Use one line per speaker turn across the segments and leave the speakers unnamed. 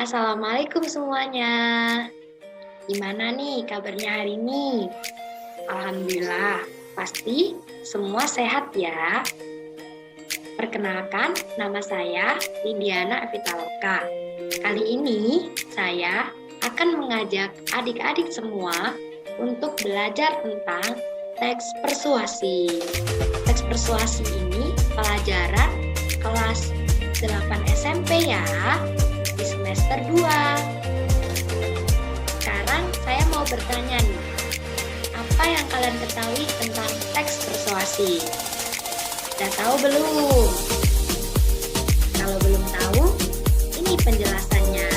Assalamualaikum semuanya. Gimana nih kabarnya hari ini? Alhamdulillah, pasti semua sehat ya. Perkenalkan, nama saya Lidiana Evitaloka. Kali ini saya akan mengajak adik-adik semua untuk belajar tentang teks persuasi. Teks persuasi ini pelajaran kelas 8 SMP ya. Di semester 2. Sekarang saya mau bertanya nih, apa yang kalian ketahui tentang teks persuasi? Udah tahu belum? Kalau belum tahu, ini penjelasannya.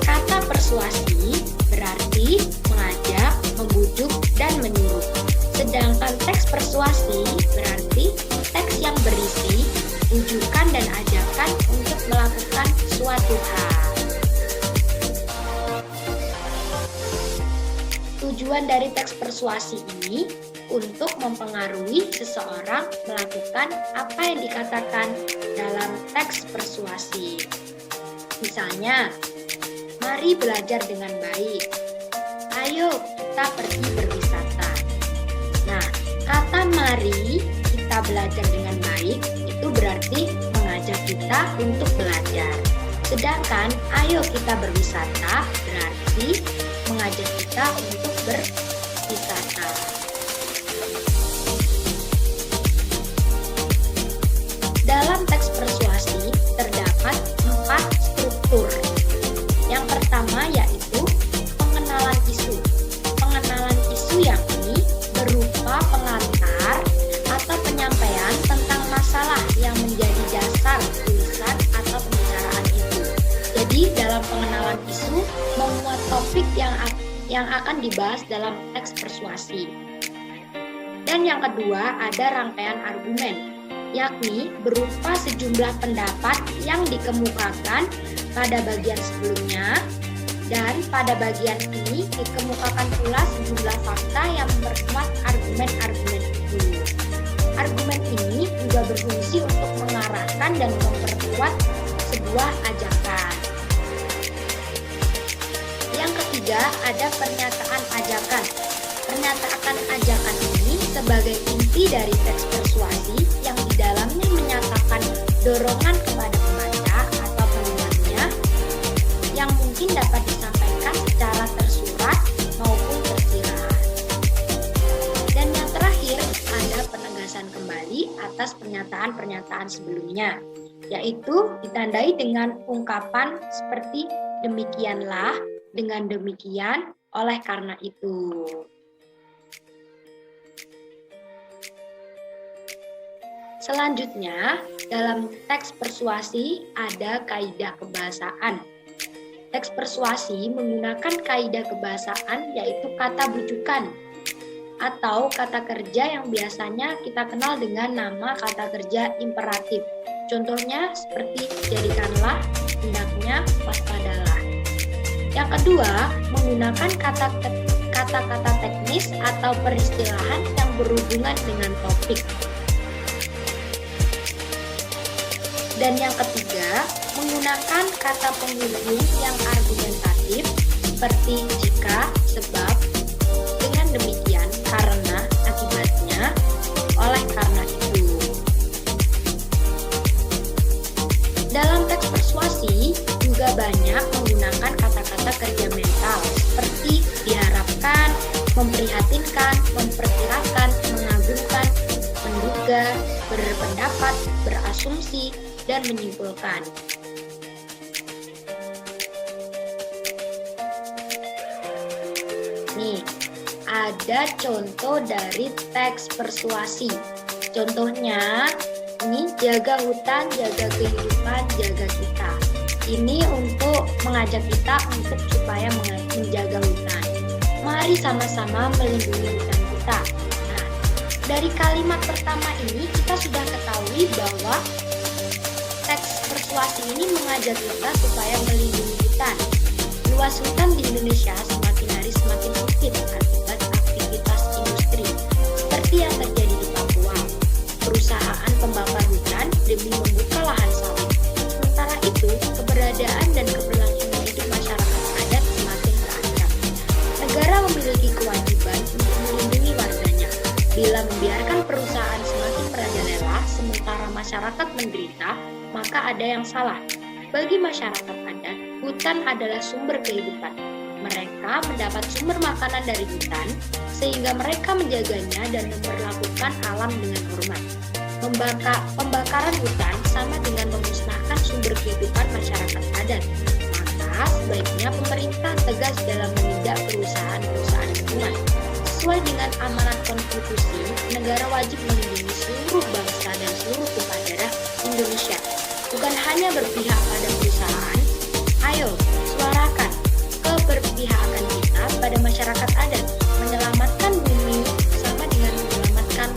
Kata persuasi berarti mengajak, membujuk, dan menyuruh. Sedangkan teks persuasi berarti teks yang berisi rujukan dan ajakan untuk melakukan suatu hal. Tujuan dari teks persuasi ini untuk mempengaruhi seseorang melakukan apa yang dikatakan dalam teks persuasi. Misalnya, mari belajar dengan baik. Ayo kita pergi berwisata. Nah, kata mari kita belajar dengan baik itu berarti mengajak kita untuk belajar. Sedangkan ayo kita berwisata berarti mengajak kita untuk berwisata. Dalam teks persuasi terdapat 4 struktur. Yang pertama yaitu pengenalan isu. Pengenalan isu yang ini berupa pengantar atau penyampaian tentang masalah yang menjadi dasar tulisan atau pembicaraan itu. Jadi dalam pengenalan isu memuat topik yang akan dibahas dalam teks persuasi. Dan yang kedua ada rangkaian argumen, yakni berupa sejumlah pendapat yang dikemukakan pada bagian sebelumnya, dan pada bagian ini dikemukakan pula sejumlah fakta yang memperkuat argumen-argumen itu. Argumen ini juga berfungsi untuk mengarahkan dan memperkuat sebuah ajakan. Yang ketiga ada pernyataan ajakan. Pernyataan ajakan ini sebagai inti dari teks persuasi yang di dalamnya menyatakan dorongan kepada pembaca atau penggunaannya yang mungkin dapat disampaikan secara tersurat maupun tersirat. Dan yang terakhir ada penegasan kembali atas pernyataan-pernyataan sebelumnya, yaitu ditandai dengan ungkapan seperti demikianlah, dengan demikian, oleh karena itu. Selanjutnya, dalam teks persuasi ada kaidah kebahasaan. Teks persuasi menggunakan kaidah kebahasaan yaitu kata bujukan atau kata kerja yang biasanya kita kenal dengan nama kata kerja imperatif. Contohnya seperti jadikanlah, hendaknya, waspadalah. Yang kedua, menggunakan kata-kata teknis atau peristilahan yang berhubungan dengan topik. Dan yang ketiga, menggunakan kata penghubung yang argumentatif seperti jika, sebab, dengan demikian, karena, akibatnya, oleh karena itu. Dalam teks persuasi juga banyak menggunakan kata-kata kerja mental seperti diharapkan, memprihatinkan, memperkirakan, mengagumkan, menduga, berpendapat, berasumsi, dan menyimpulkan. Nih, ada contoh dari teks persuasi. Contohnya, ini jaga hutan, jaga kehidupan, jaga kita. Ini untuk mengajak kita untuk supaya menjaga hutan. Mari sama-sama melindungi hutan kita. Nah, dari kalimat pertama ini kita sudah ketahui bahwa teks persuasi ini mengajak kita supaya melindungi hutan. Luas hutan di Indonesia semakin hari semakin sempit akibat aktivitas industri, seperti yang terjadi di Papua. Perusahaan pembakar hutan demi membuka lahan sawit. Sementara masyarakat menderita, maka ada yang salah. Bagi masyarakat adat, hutan adalah sumber kehidupan. Mereka mendapat sumber makanan dari hutan, sehingga mereka menjaganya dan memperlakukan alam dengan hormat. Pembakaran hutan sama dengan memusnahkan sumber kehidupan masyarakat adat. Maka sebaiknya pemerintah tegas dalam menindak perusahaan-perusahaan lingkungan. Sesuai dengan amanat konstitusi, negara wajib melindungi seluruh bangsa dan seluruh tumpah darah Indonesia. Bukan hanya berpihak pada perusahaan, ayo suarakan keberpihakan kita pada masyarakat adat. Menyelamatkan bumi sama dengan menyelamatkan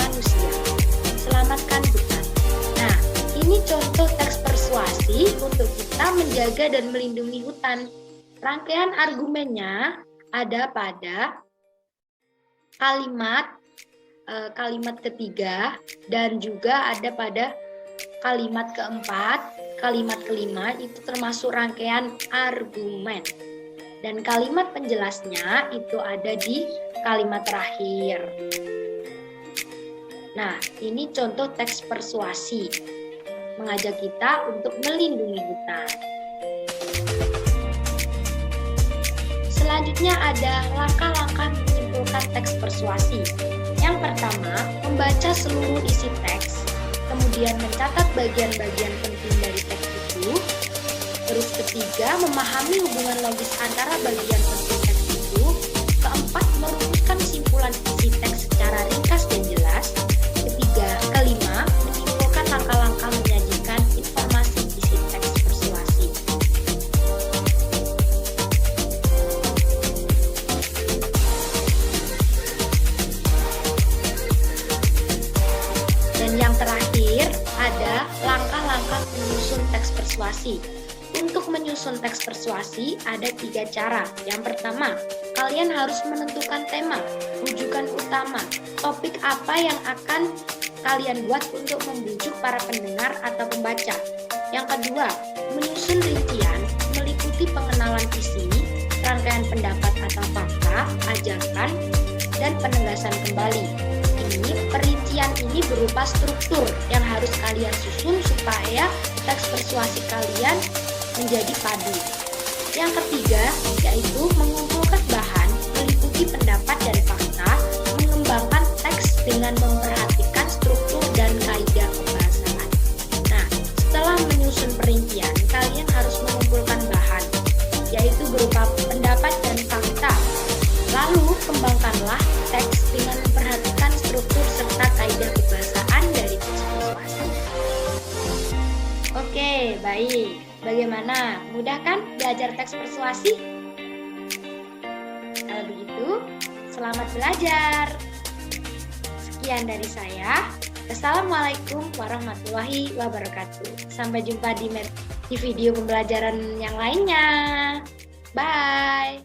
manusia. Selamatkan hutan. Nah, ini contoh teks persuasi untuk kita menjaga dan melindungi hutan. Rangkaian argumennya ada pada kalimat ketiga dan juga ada pada kalimat keempat, kalimat kelima itu termasuk rangkaian argumen. Dan kalimat penjelasnya itu ada di kalimat terakhir. Nah, ini contoh teks persuasi mengajak kita untuk melindungi hutan. Selanjutnya ada langkah-langkah menyimpulkan teks persuasi. Yang pertama, membaca seluruh isi teks, kemudian mencatat bagian-bagian penting dari teks itu. Terus ketiga, memahami hubungan logis antara bagian penting teks itu. Keempat, merumuskan kesimpulan isi teks secara ringkas dan jelas. Kelima, menyimpulkan langkah-langkah menyajikan informasi isi teks persuasi. Dan yang terakhir ada langkah-langkah menyusun teks persuasi. Untuk menyusun teks persuasi ada 3 cara. Yang pertama, kalian harus menentukan tema, rujukan utama, topik apa yang akan kalian buat untuk membujuk para pendengar atau pembaca. Yang kedua, menyusun rincian meliputi pengenalan isi, rangkaian pendapat atau fakta, ajakan, dan penegasan kembali. Perincian ini berupa struktur yang harus kalian susun supaya teks persuasi kalian menjadi padu. Yang ketiga, yaitu mengumpulkan bahan meliputi pendapat dan fakta, mengembangkan teks dengan memperhatikan struktur dan kaidah pembahasan. Nah, setelah menyusun perincian, kalian harus mengumpulkan bahan, yaitu berupa pendapat dan fakta. Lalu, kembangkanlah teks dengan memperhatikan struktur serta kaidah kebahasaan dari teks persuasi. Oke, baik. Bagaimana? Mudah kan belajar teks persuasi? Kalau begitu, selamat belajar. Sekian dari saya. Assalamualaikum warahmatullahi wabarakatuh. Sampai jumpa di video pembelajaran yang lainnya. Bye.